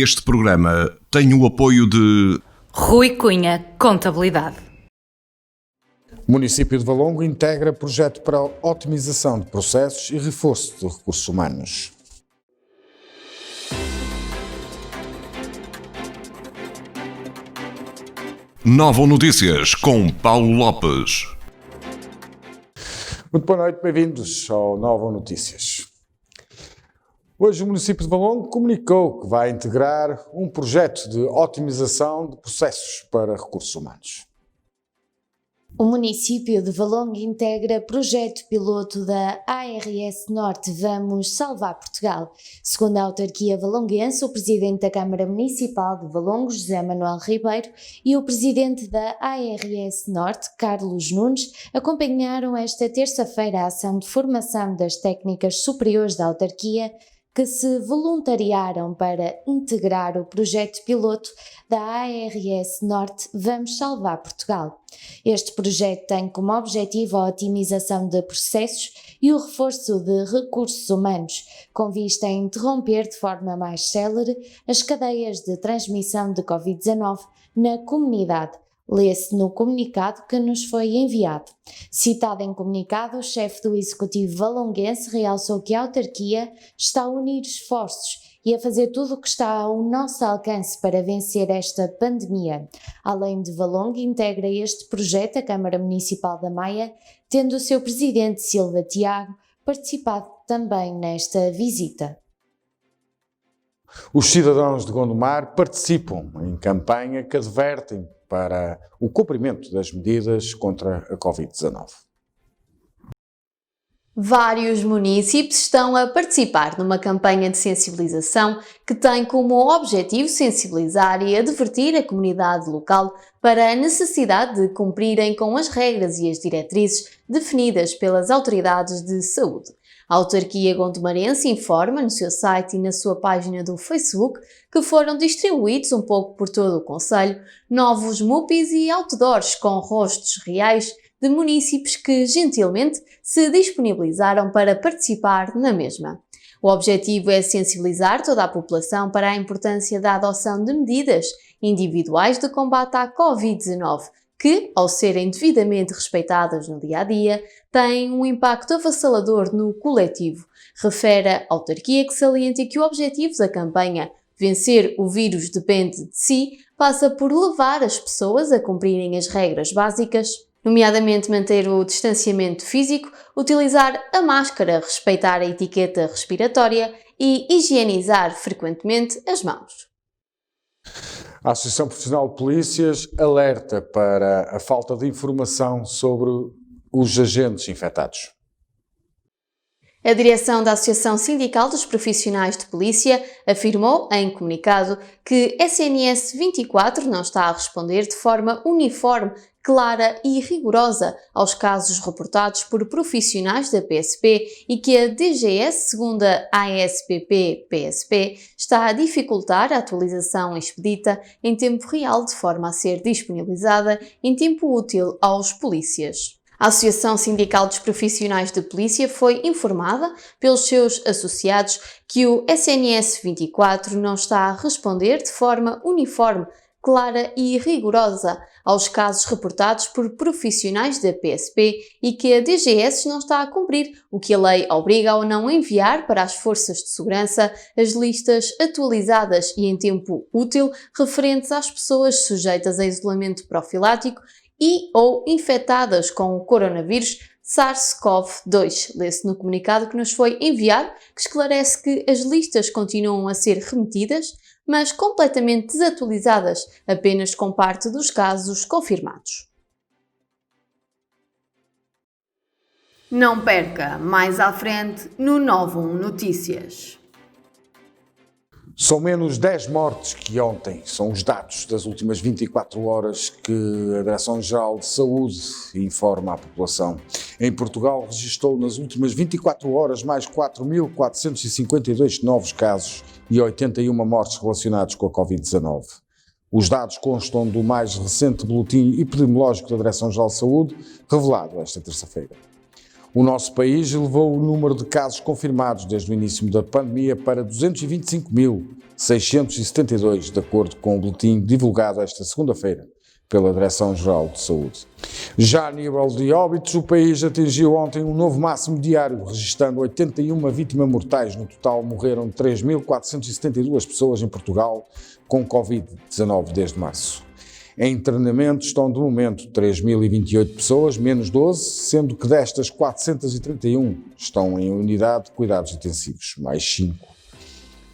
Este programa tem o apoio de Rui Cunha Contabilidade. O município de Valongo integra projeto para otimização de processos e reforço de recursos humanos. Novo Notícias com Paulo Lopes. Muito boa noite, bem-vindos ao Novo Notícias. Hoje o município de Valongo comunicou que vai integrar um projeto de otimização de processos para recursos humanos. O município de Valongo integra projeto piloto da ARS Norte Vamos Salvar Portugal. Segundo a autarquia valonguense, o presidente da Câmara Municipal de Valongo, José Manuel Ribeiro, e o presidente da ARS Norte, Carlos Nunes, acompanharam esta terça-feira a ação de formação das técnicas superiores da autarquia que se voluntariaram para integrar o projeto piloto da ARS Norte Vamos Salvar Portugal. Este projeto tem como objetivo a otimização de processos e o reforço de recursos humanos, com vista a interromper de forma mais célere as cadeias de transmissão de Covid-19 na comunidade. Lê-se no comunicado que nos foi enviado. Citado em comunicado, o chefe do Executivo valonguense realçou que a autarquia está a unir esforços e a fazer tudo o que está ao nosso alcance para vencer esta pandemia. Além de Valongo, integra este projeto a Câmara Municipal da Maia, tendo o seu presidente Silva Tiago participado também nesta visita. Os cidadãos de Gondomar participam em campanha que advertem para o cumprimento das medidas contra a Covid-19. Vários municípios estão a participar numa campanha de sensibilização que tem como objetivo sensibilizar e advertir a comunidade local para a necessidade de cumprirem com as regras e as diretrizes definidas pelas autoridades de saúde. A autarquia gondomarense informa no seu site e na sua página do Facebook que foram distribuídos um pouco por todo o concelho novos mupis e outdoors com rostos reais de munícipes que gentilmente se disponibilizaram para participar na mesma. O objetivo é sensibilizar toda a população para a importância da adoção de medidas individuais de combate à Covid-19, que, ao serem devidamente respeitadas no dia-a-dia, têm um impacto avassalador no coletivo. Refere a autarquia que salienta que o objetivo da campanha Vencer o vírus depende de si passa por levar as pessoas a cumprirem as regras básicas, nomeadamente manter o distanciamento físico, utilizar a máscara, respeitar a etiqueta respiratória e higienizar frequentemente as mãos. A Associação Profissional de Polícias alerta para a falta de informação sobre os agentes infectados. A direção da Associação Sindical dos Profissionais de Polícia afirmou em comunicado que SNS 24 não está a responder de forma uniforme, clara e rigorosa aos casos reportados por profissionais da PSP e que a DGS, segundo a ASPP-PSP, está a dificultar a atualização expedita em tempo real de forma a ser disponibilizada em tempo útil aos polícias. A Associação Sindical dos Profissionais de Polícia foi informada pelos seus associados que o SNS 24 não está a responder de forma uniforme, clara e rigorosa aos casos reportados por profissionais da PSP e que a DGS não está a cumprir o que a lei obriga ao não enviar para as forças de segurança as listas atualizadas e em tempo útil referentes às pessoas sujeitas a isolamento profilático e ou infectadas com o coronavírus SARS-CoV-2. Lê-se no comunicado que nos foi enviado, que esclarece que as listas continuam a ser remetidas, mas completamente desatualizadas, apenas com parte dos casos confirmados. Não perca mais à frente no Novo Notícias. São menos 10 mortes que ontem, são os dados das últimas 24 horas que a Direção-Geral de Saúde informa à população. Em Portugal, registrou nas últimas 24 horas mais 4.452 novos casos e 81 mortes relacionadas com a Covid-19. Os dados constam do mais recente boletim epidemiológico da Direção-Geral de Saúde, revelado esta terça-feira. O nosso país elevou o número de casos confirmados desde o início da pandemia para 225.672, de acordo com o boletim divulgado esta segunda-feira pela Direção-Geral de Saúde. Já a nível de óbitos, o país atingiu ontem um novo máximo diário, registrando 81 vítimas mortais. No total, morreram 3.472 pessoas em Portugal com Covid-19 desde março. Em treinamento estão, de momento, 3.028 pessoas, menos 12, sendo que destas 431 estão em unidade de cuidados intensivos, mais 5.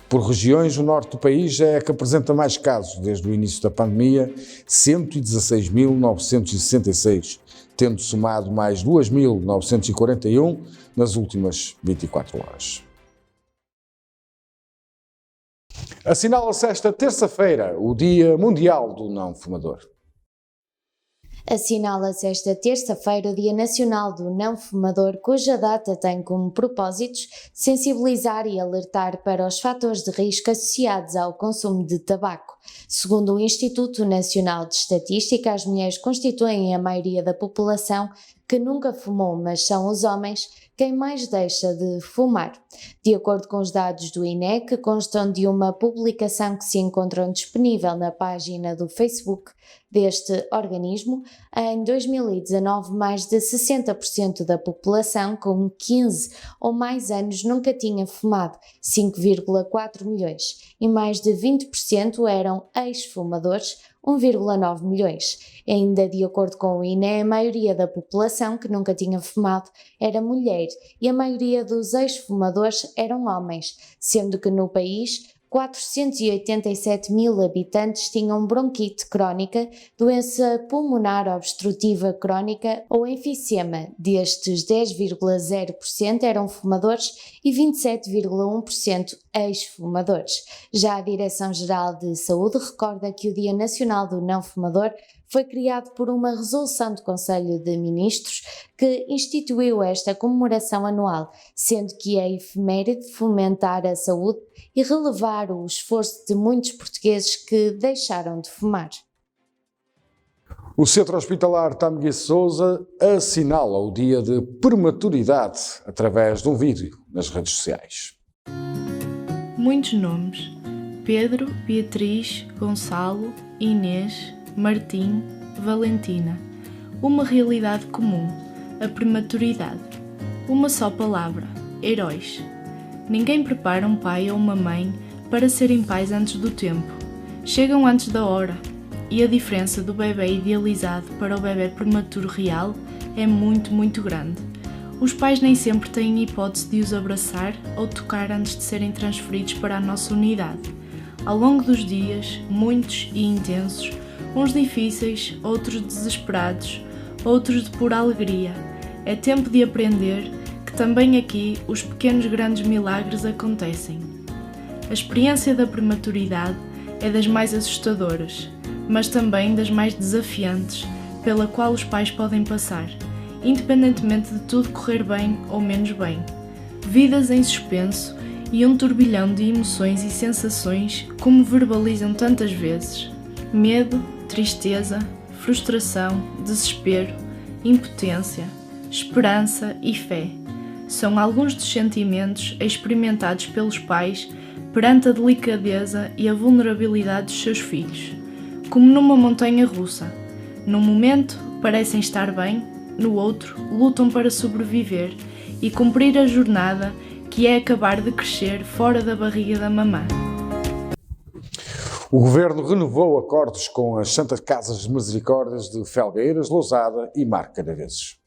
Por regiões, o norte do país é a que apresenta mais casos desde o início da pandemia, 116.966, tendo somado mais 2.941 nas últimas 24 horas. Assinala-se esta terça-feira o Dia Mundial do Não Fumador. Assinala-se esta terça-feira o Dia Nacional do Não Fumador, cuja data tem como propósitos sensibilizar e alertar para os fatores de risco associados ao consumo de tabaco. Segundo o Instituto Nacional de Estatística, as mulheres constituem a maioria da população que nunca fumou, mas são os homens quem mais deixa de fumar. De acordo com os dados do INE, que constam de uma publicação que se encontra disponível na página do Facebook deste organismo, em 2019 mais de 60% da população com 15 ou mais anos nunca tinha fumado, 5,4 milhões, e mais de 20% eram ex-fumadores, 1,9 milhões. Ainda de acordo com o INE, a maioria da população que nunca tinha fumado era mulher e a maioria dos ex-fumadores eram homens, sendo que no país 487 mil habitantes tinham bronquite crónica, doença pulmonar obstrutiva crónica ou enfisema. Destes, 10,0% eram fumadores e 27,1% ex-fumadores. Já a Direção-Geral de Saúde recorda que o Dia Nacional do Não Fumador foi criado por uma resolução do Conselho de Ministros que instituiu esta comemoração anual, sendo que é efeméride fomentar a saúde e relevar o esforço de muitos portugueses que deixaram de fumar. O Centro Hospitalar Tâmega Sousa assinala o dia de prematuridade através de um vídeo nas redes sociais. Muitos nomes: Pedro, Beatriz, Gonçalo, Inês, Martim, Valentina. Uma realidade comum: a prematuridade. Uma só palavra: heróis. Ninguém prepara um pai ou uma mãe para serem pais antes do tempo. Chegam antes da hora. E a diferença do bebê idealizado para o bebê prematuro real é muito grande. Os pais nem sempre têm hipótese de os abraçar ou tocar antes de serem transferidos para a nossa unidade. Ao longo dos dias, muitos e intensos, uns difíceis, outros desesperados, outros de pura alegria. É tempo de aprender que também aqui os pequenos grandes milagres acontecem. A experiência da prematuridade é das mais assustadoras, mas também das mais desafiantes, pela qual os pais podem passar, independentemente de tudo correr bem ou menos bem. Vidas em suspenso e um turbilhão de emoções e sensações como verbalizam tantas vezes. Medo, tristeza, frustração, desespero, impotência, esperança e fé. São alguns dos sentimentos experimentados pelos pais perante a delicadeza e a vulnerabilidade dos seus filhos. Como numa montanha russa. Num momento parecem estar bem, no outro lutam para sobreviver e cumprir a jornada que é acabar de crescer fora da barriga da mamã. O Governo renovou acordos com as Santas Casas de Misericórdias de Felgueiras, Lousada e Marco Canaveses.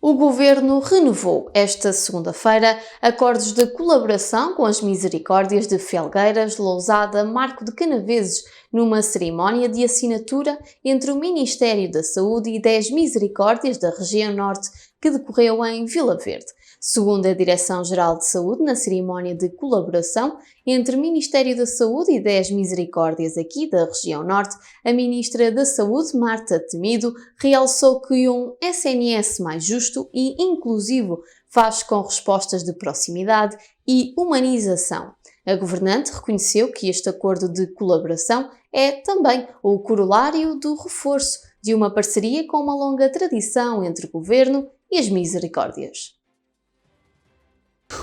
O Governo renovou esta segunda-feira acordos de colaboração com as Misericórdias de Felgueiras, Lousada, Marco de Canaveses, numa cerimónia de assinatura entre o Ministério da Saúde e 10 Misericórdias da região Norte, que decorreu em Vila Verde. Segundo a Direção-Geral de Saúde, na cerimónia de colaboração entre o Ministério da Saúde e 10 Misericórdias aqui da região Norte, a Ministra da Saúde, Marta Temido, realçou que um SNS mais justo e inclusivo faz com respostas de proximidade e humanização. A governante reconheceu que este acordo de colaboração é também o corolário do reforço de uma parceria com uma longa tradição entre Governo e as Misericórdias.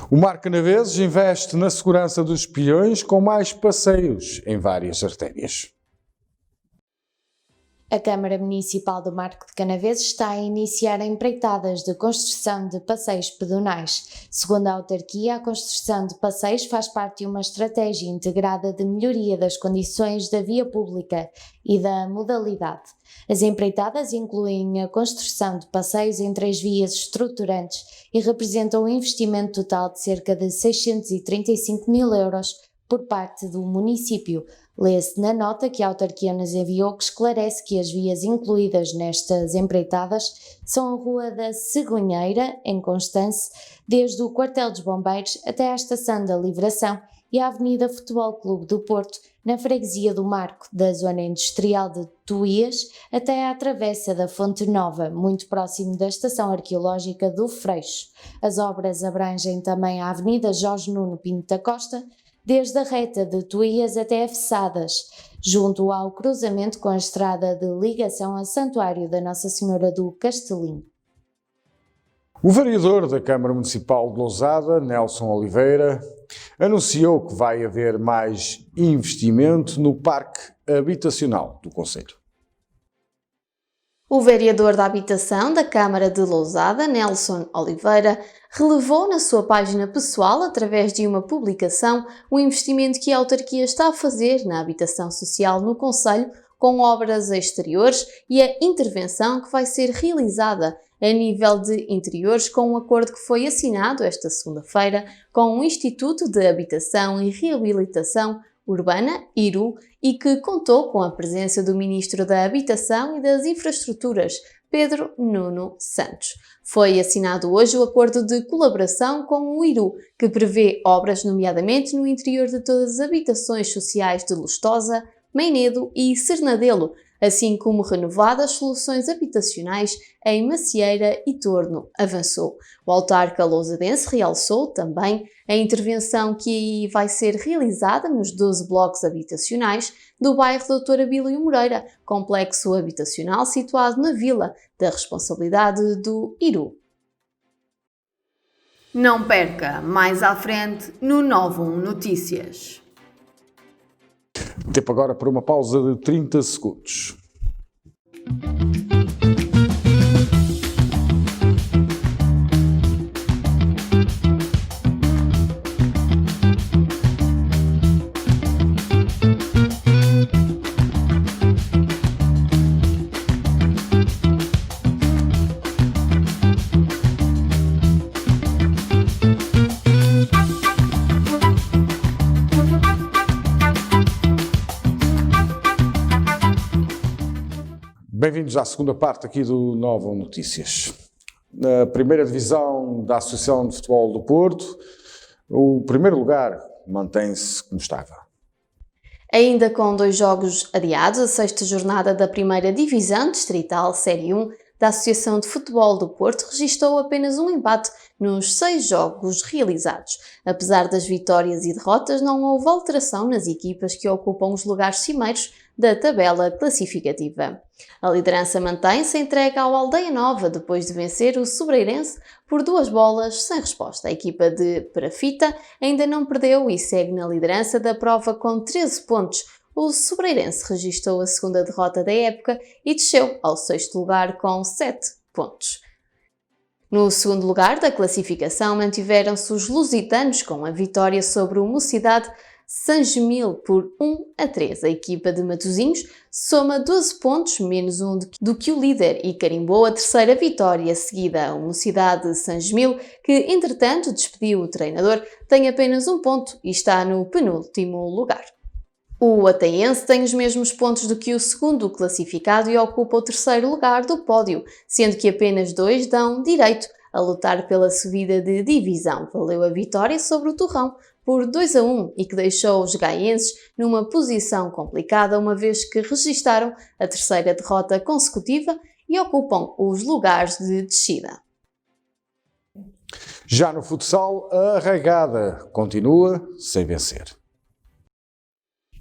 O Mar Canaveses investe na segurança dos peões com mais passeios em várias artérias. A Câmara Municipal do Marco de Canaveses está a iniciar empreitadas de construção de passeios pedonais. Segundo a autarquia, a construção de passeios faz parte de uma estratégia integrada de melhoria das condições da via pública e da modalidade. As empreitadas incluem a construção de passeios em 3 vias estruturantes e representam um investimento total de cerca de 635 mil euros por parte do município. Lê-se na nota que a autarquia nos enviou, que esclarece que as vias incluídas nestas empreitadas são a Rua da Cegonheira, em Constance, desde o Quartel dos Bombeiros até à Estação da Livração, e a Avenida Futebol Clube do Porto, na freguesia do Marco, da zona industrial de Tuías, até à Travessa da Fonte Nova, muito próximo da Estação Arqueológica do Freixo. As obras abrangem também a Avenida Jorge Nuno Pinto da Costa, desde a reta de Tuías até a Fessadas, junto ao cruzamento com a estrada de ligação ao Santuário da Nossa Senhora do Castelinho. O vereador da Câmara Municipal de Lousada, Nelson Oliveira, anunciou que vai haver mais investimento no parque habitacional do concelho. O vereador da Habitação da Câmara de Lousada, Nelson Oliveira, relevou na sua página pessoal, através de uma publicação, o investimento que a autarquia está a fazer na habitação social no concelho, com obras exteriores e a intervenção que vai ser realizada a nível de interiores, com um acordo que foi assinado esta segunda-feira com o Instituto de Habitação e Reabilitação Urbana, IRU, e que contou com a presença do Ministro da Habitação e das Infraestruturas, Pedro Nuno Santos. Foi assinado hoje o acordo de colaboração com o IRU, que prevê obras nomeadamente no interior de todas as habitações sociais de Lustosa, Meinedo e Sernadelo, assim como renovadas soluções habitacionais em Macieira e Torno, avançou. O autarca lousadense realçou também a intervenção que vai ser realizada nos 12 blocos habitacionais do bairro Doutor Abílio Moreira, complexo habitacional situado na vila, da responsabilidade do IRU. Não perca, mais à frente, no 91 Notícias. Tempo agora para uma pausa de 30 segundos. Bem-vindos à segunda parte aqui do Nova Notícias. Na primeira divisão da Associação de Futebol do Porto, o primeiro lugar mantém-se como estava. Ainda com 2 jogos adiados, a 6ª jornada da primeira divisão distrital Série 1 da Associação de Futebol do Porto registrou apenas um empate nos 6 jogos realizados. Apesar das vitórias e derrotas, não houve alteração nas equipas que ocupam os lugares cimeiros da tabela classificativa. A liderança mantém-se entregue ao Aldeia Nova depois de vencer o Sobreirense por 2 bolas sem resposta. A equipa de Perafita ainda não perdeu e segue na liderança da prova com 13 pontos. O Sobreirense registrou a 2ª derrota da época e desceu ao 6º lugar com 7 pontos. No 2º lugar da classificação mantiveram-se os lusitanos com a vitória sobre o Mocidade Sangemil por 1-3. A equipa de Matosinhos soma 12 pontos, menos um do que o líder, e carimbou a 3ª vitória seguida. A Mocidade Sangemil, que entretanto despediu o treinador, tem apenas 1 ponto e está no penúltimo lugar. O Ateense tem os mesmos pontos do que o 2º classificado e ocupa o 3º lugar do pódio, sendo que apenas 2 dão direito a lutar pela subida de divisão. Valeu a vitória sobre o Torrão por 2-1 e que deixou os gaenses numa posição complicada, uma vez que registaram a 3ª derrota consecutiva e ocupam os lugares de descida. Já no futsal, a Arraigada continua sem vencer.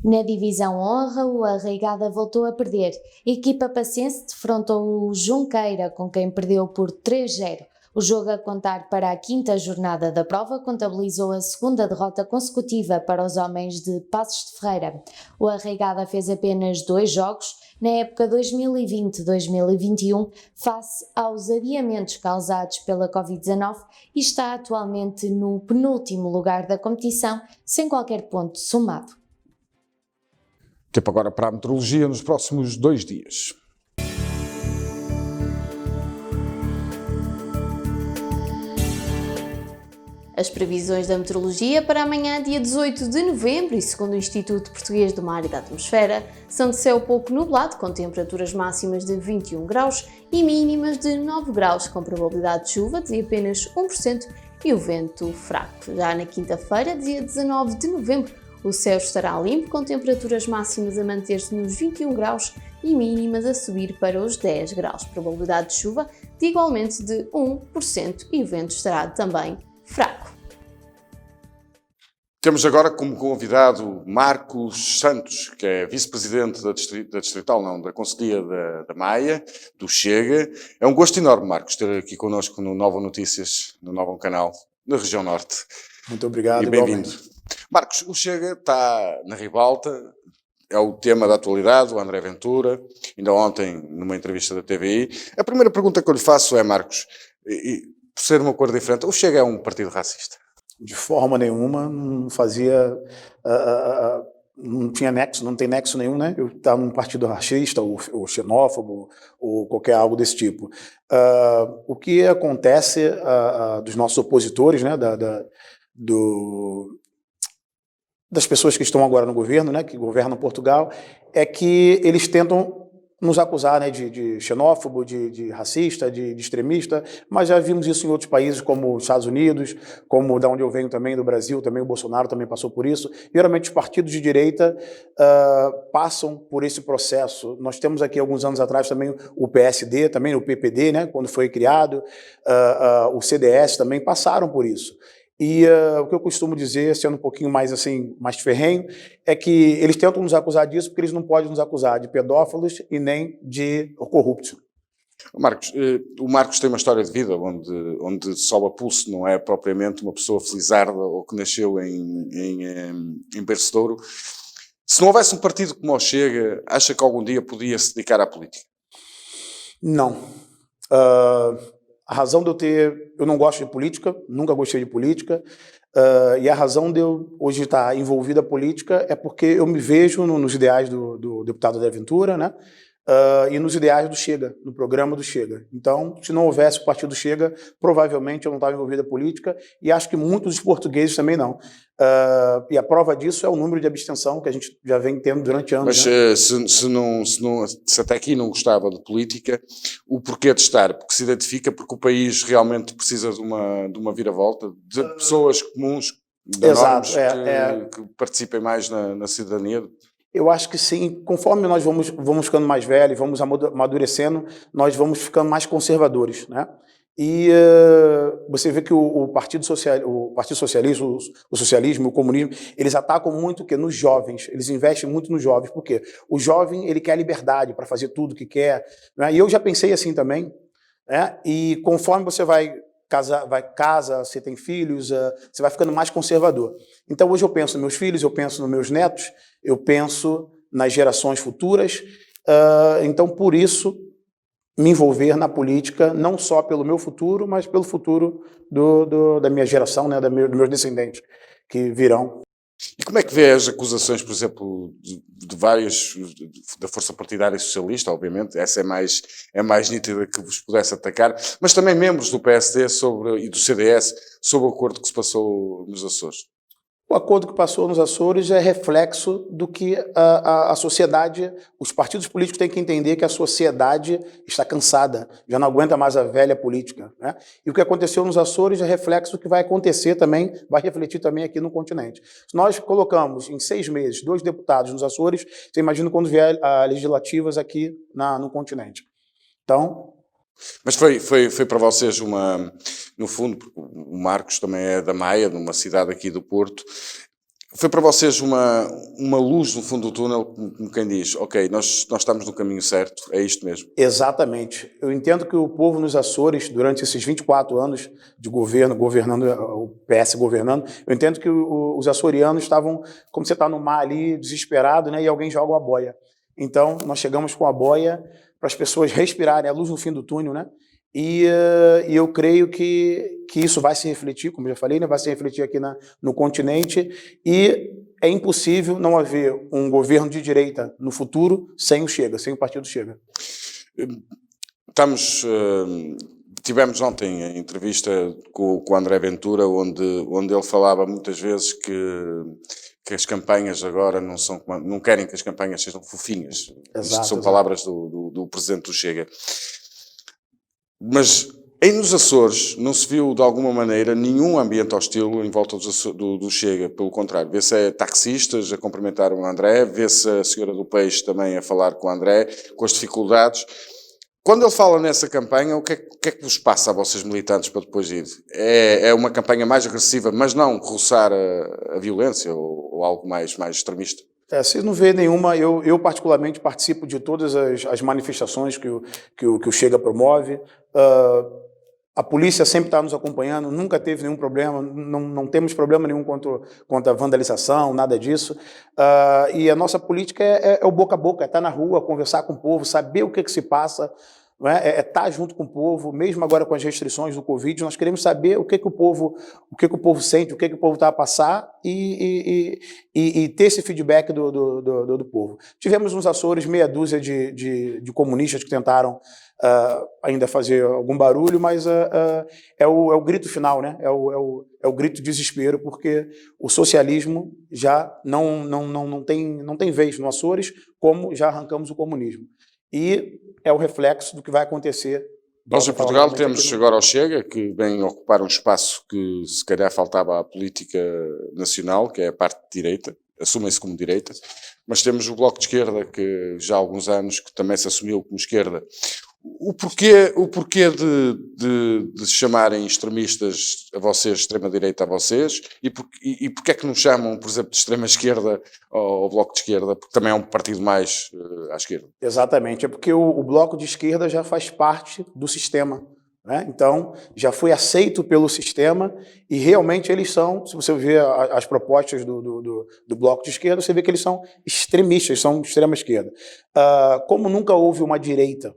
Na divisão honra, o Arraigada voltou a perder. A equipa pacense defrontou o Junqueira, com quem perdeu por 3-0. O jogo a contar para a 5ª jornada da prova contabilizou a 2ª derrota consecutiva para os homens de Paços de Ferreira. O Arraigada fez apenas 2 jogos na época 2020-2021 face aos adiamentos causados pela Covid-19 e está atualmente no penúltimo lugar da competição, sem qualquer ponto somado. Tempo agora para a meteorologia nos próximos 2 dias. As previsões da meteorologia para amanhã, dia 18 de novembro, e segundo o Instituto Português do Mar e da Atmosfera, são de céu pouco nublado, com temperaturas máximas de 21 graus e mínimas de 9 graus, com probabilidade de chuva de apenas 1% e o vento fraco. Já na quinta-feira, dia 19 de novembro, o céu estará limpo, com temperaturas máximas a manter-se nos 21 graus e mínimas a subir para os 10 graus. Probabilidade de chuva de igualmente de 1% e o vento estará também fraco. Temos agora como convidado Marcos Santos, que é vice-presidente da Conselhia da Maia, do Chega. É um gosto enorme, Marcos, ter aqui connosco no Nova Notícias, no Novo Canal, na região norte. Muito obrigado e bem-vindo. Marcos, o Chega está na ribalta, é o tema da atualidade, o André Ventura, ainda ontem numa entrevista da TVI. A primeira pergunta que eu lhe faço é, Marcos, por ser uma cor diferente, o Chega é um partido racista? De forma nenhuma, não fazia, não tinha nexo, não tem nexo nenhum, né? Eu estava num partido racista, ou xenófobo, ou qualquer algo desse tipo. O que acontece dos nossos opositores, né? Das pessoas que estão agora no governo, né? Que governam Portugal, é que eles tentam nos acusar, né, de xenófobo, de racista, de extremista, mas já vimos isso em outros países como os Estados Unidos, como da onde eu venho também, do Brasil, também o Bolsonaro também passou por isso. Geralmente os partidos de direita passam por esse processo. Nós temos aqui alguns anos atrás também o PSD, também o PPD, né, quando foi criado, o CDS também passaram por isso. E o que eu costumo dizer, sendo um pouquinho mais assim, mais ferrenho, é que eles tentam nos acusar disso porque eles não podem nos acusar de pedófilos e nem de corruptos. Marcos, o Marcos tem uma história de vida onde sobe a pulso, não é propriamente uma pessoa felizarda ou que nasceu em berço de ouro. Se não houvesse um partido como o Chega, acha que algum dia podia se dedicar à política? Não. A razão de eu não gosto de política, nunca gostei de política, e a razão de eu hoje estar envolvida na política é porque eu me vejo nos ideais do deputado André Ventura, né? E nos ideais do Chega, no programa do Chega. Então, se não houvesse o partido Chega, provavelmente eu não estava envolvido na política, e acho que muitos dos portugueses também não. E a prova disso é o número de abstenção que a gente já vem tendo durante anos. Mas né? se até aqui não gostava de política, o porquê de estar? Porque se identifica, porque o país realmente precisa de uma viravolta, de pessoas comuns, de normas que participem mais na cidadania. Eu acho que sim, conforme nós vamos ficando mais velhos, vamos amadurecendo, nós vamos ficando mais conservadores, né? E você vê que o Partido Socialista, o socialismo, o comunismo, eles atacam muito nos jovens, eles investem muito nos jovens, porque o jovem ele quer liberdade para fazer tudo o que quer, né? E eu já pensei assim também, né? E conforme você vai casa, você tem filhos, você vai ficando mais conservador. Então hoje eu penso nos meus filhos, eu penso nos meus netos, eu penso nas gerações futuras, então por isso me envolver na política, não só pelo meu futuro, mas pelo futuro da minha geração, né, dos meus descendentes que virão. E como é que vê as acusações, por exemplo, de vários, da força partidária socialista, obviamente, essa é mais nítida que vos pudesse atacar, mas também membros do PSD e do CDS sobre o acordo que se passou nos Açores? O acordo que passou nos Açores é reflexo do que a sociedade, os partidos políticos têm que entender que a sociedade está cansada, já não aguenta mais a velha política, né? E o que aconteceu nos Açores é reflexo do que vai acontecer também, vai refletir também aqui no continente. Se nós colocamos em 6 meses 2 deputados nos Açores, você imagina quando vier legislativas aqui no continente. Então... Mas foi para vocês no fundo, o Marcos também é da Maia, numa cidade aqui do Porto, Foi para vocês uma luz no fundo do túnel, como quem diz, ok, nós estamos no caminho certo, é isto mesmo? Exatamente. Eu entendo que o povo nos Açores, durante esses 24 anos de governo, governando, o PS governando, eu entendo que os açorianos estavam, como você está no mar ali, desesperado, né, e alguém joga uma boia. Então, nós chegamos com a boia para as pessoas respirarem, a luz no fim do túnel, né? E eu creio que isso vai se refletir, como já falei, né, vai se refletir aqui no continente, e é impossível não haver um governo de direita no futuro sem o Chega, sem o partido Chega. Tivemos ontem a entrevista com o André Ventura, onde ele falava muitas vezes que as campanhas agora não querem que as campanhas sejam fofinhas. Isto são palavras do presidente do Chega. Mas nos Açores não se viu de alguma maneira nenhum ambiente hostil em volta do Chega, pelo contrário, vê-se taxistas a cumprimentar o André, vê-se a senhora do Peixe também a falar com o André, com as dificuldades. Quando ele fala nessa campanha, o que é que vos passa a vocês militantes para depois ir? É uma campanha mais agressiva, mas não roçar a violência ou algo mais extremista? Se não vê nenhuma, eu particularmente participo de todas as manifestações que o Chega promove. A polícia sempre está nos acompanhando, nunca teve nenhum problema, não temos problema nenhum contra a vandalização, nada disso. E a nossa política é o boca a boca, é estar na rua, conversar com o povo, saber o que se passa, não é? É estar junto com o povo, mesmo agora com as restrições do Covid, nós queremos saber o que o povo sente, o que o povo está a passar e ter esse feedback do povo. Tivemos nos Açores meia dúzia de comunistas que tentaram ainda fazer algum barulho, mas é o grito final, né? É o grito de desespero, porque o socialismo já não tem vez no Açores, como já arrancamos o comunismo. E é o reflexo do que vai acontecer. Nós em Portugal temos agora o Chega, que vem ocupar um espaço que se calhar faltava à política nacional, que é a parte de direita, assumem-se como direita, mas temos o Bloco de Esquerda, que já há alguns anos que também se assumiu como esquerda. O porquê de chamarem extremistas a vocês, extrema-direita a vocês, e porquê é que não chamam, por exemplo, de extrema-esquerda ao Bloco de Esquerda, porque também é um partido mais à esquerda? Exatamente, é porque o Bloco de Esquerda já faz parte do sistema, né? Então, já foi aceito pelo sistema e realmente eles são, se você ver as propostas do Bloco de Esquerda, você vê que eles são extremistas, são extrema-esquerda. Como nunca houve uma direita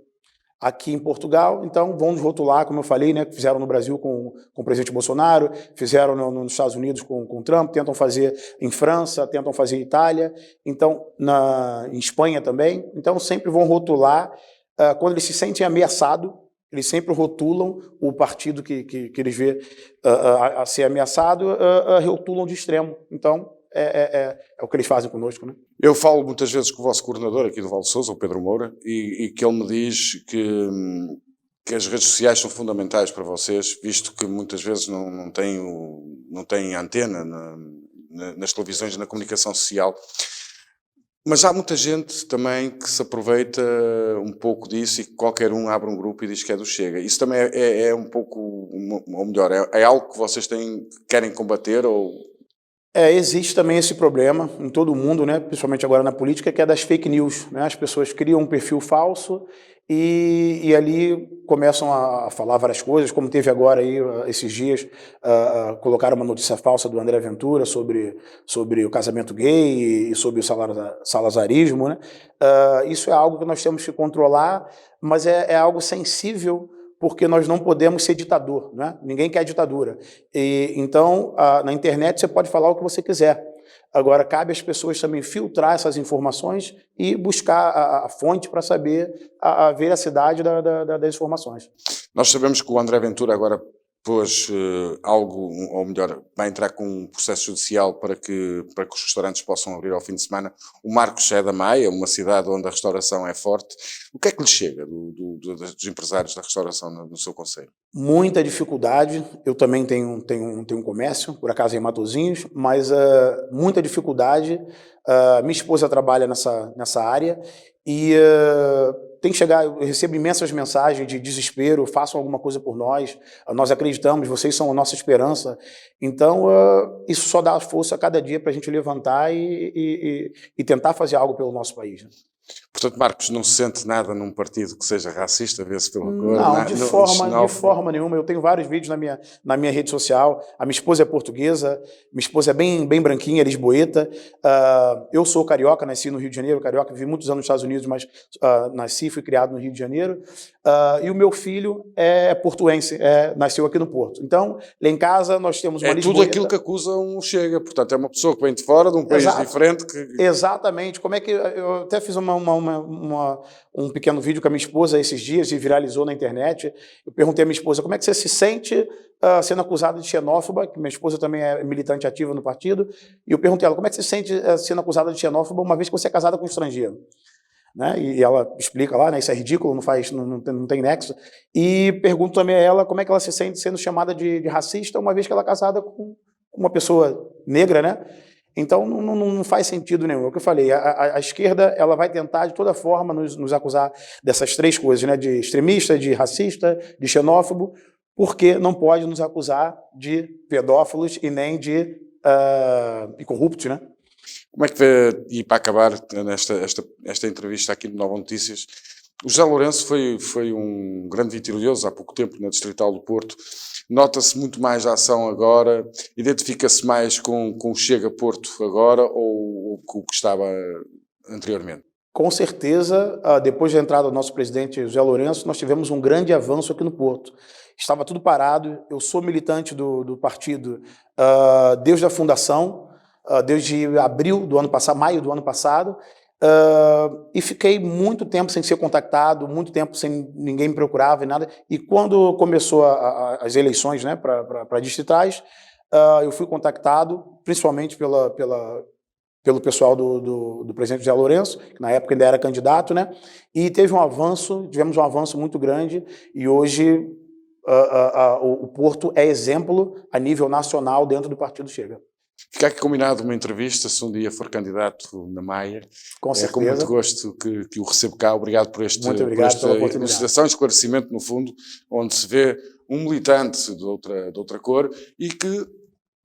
aqui em Portugal, então vão nos rotular, como eu falei, né, fizeram no Brasil com o presidente Bolsonaro, fizeram nos Estados Unidos com Trump, tentam fazer em França, tentam fazer em Itália, então em Espanha também, então sempre vão rotular, quando eles se sentem ameaçados, eles sempre rotulam o partido que eles vê a ser ameaçado, rotulam de extremo, então é o que eles fazem conosco, né? Eu falo muitas vezes com o vosso coordenador aqui do Val de Sousa, o Pedro Moura, e que ele me diz que as redes sociais são fundamentais para vocês, visto que muitas vezes não têm antena nas televisões, na comunicação social. Mas há muita gente também que se aproveita um pouco disso e que qualquer um abre um grupo e diz que é do Chega. Isso também é um pouco, ou melhor, é algo que vocês querem combater ou... Existe também esse problema em todo o mundo, né, principalmente agora na política, que é das fake news, né? As pessoas criam um perfil falso e ali começam a falar várias coisas, como teve agora aí, esses dias, colocaram uma notícia falsa do André Ventura sobre o casamento gay e sobre o salazarismo, né? Isso é algo que nós temos que controlar, mas é algo sensível, porque nós não podemos ser ditador, né? Ninguém quer ditadura. Então, na internet você pode falar o que você quiser. Agora, cabe às pessoas também filtrar essas informações e buscar a fonte para saber a veracidade das informações. Nós sabemos que o André Ventura agora pôs algo, ou melhor, vai entrar com um processo judicial para que os restaurantes possam abrir ao fim de semana. O Marcos é da Maia, uma cidade onde a restauração é forte. O que é que lhe chega dos empresários da restauração no seu concelho? Muita dificuldade. Eu também tenho um comércio, por acaso em Matosinhos, mas muita dificuldade. Minha esposa trabalha nessa área e tem que chegar, eu recebo imensas mensagens de desespero, façam alguma coisa por nós acreditamos, vocês são a nossa esperança. Então, isso só dá força a cada dia para a gente levantar e tentar fazer algo pelo nosso país, né? Portanto, Marcos, não se sente nada num partido que seja racista, vê-se pela cor? Não, de forma nenhuma. Eu tenho vários vídeos na minha rede social. A minha esposa é portuguesa, minha esposa é bem branquinha, lisboeta. Eu sou carioca, nasci no Rio de Janeiro, carioca, vivi muitos anos nos Estados Unidos, mas nasci e fui criado no Rio de Janeiro. E o meu filho é portuense, nasceu aqui no Porto. Então, lá em casa nós temos uma lisboeta. É tudo aquilo que acusam Chega, portanto, é uma pessoa que vem de fora, de um país diferente. Exatamente. Como é que... Eu até fiz um pequeno vídeo com a minha esposa esses dias e viralizou na internet. Eu perguntei à minha esposa, como é que você se sente sendo acusada de xenófoba, que minha esposa também é militante ativa no partido, e eu perguntei a ela, como é que você se sente sendo acusada de xenófoba uma vez que você é casada com um estrangeiro? Né? E ela explica lá, né, isso é ridículo, não tem nexo. E pergunto também a ela como é que ela se sente sendo chamada de racista uma vez que ela é casada com uma pessoa negra, né? Então, não faz sentido nenhum. É o que eu falei, a esquerda ela vai tentar, de toda forma, nos acusar dessas três coisas, né? De extremista, de racista, de xenófobo, porque não pode nos acusar de pedófilos e nem de corruptos, né? Como é que vê, e para acabar esta entrevista aqui no Nova Notícias, o José Lourenço foi um grande vitorioso há pouco tempo na Distrital do Porto. Nota-se muito mais a ação agora? Identifica-se mais com o Chega Porto agora ou com o que estava anteriormente? Com certeza, depois da entrada do nosso presidente José Lourenço, nós tivemos um grande avanço aqui no Porto. Estava tudo parado, eu sou militante do partido desde a fundação, desde abril do ano passado, maio do ano passado, e fiquei muito tempo sem ser contactado, muito tempo sem ninguém me procurava e nada. E quando começou as eleições, né, para distritais, eu fui contactado, principalmente pelo pessoal do presidente José Lourenço, que na época ainda era candidato, né, e tivemos um avanço muito grande, e hoje o Porto é exemplo a nível nacional dentro do Partido Chega. Fica aqui combinado uma entrevista, se um dia for candidato na Maia. Com certeza. Com muito gosto que o recebo cá. Obrigado por esta elucidação, esclarecimento, no fundo, onde se vê um militante de outra cor e que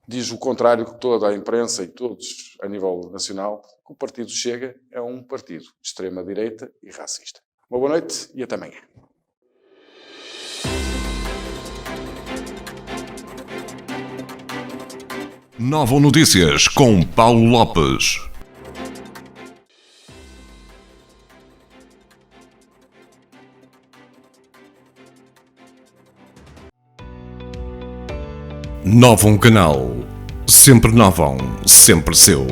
diz o contrário que toda a imprensa e todos a nível nacional, que o Partido Chega é um partido de extrema-direita e racista. Uma boa noite e até amanhã. Nova Notícias com Paulo Lopes. Novo canal. Sempre novo, sempre seu.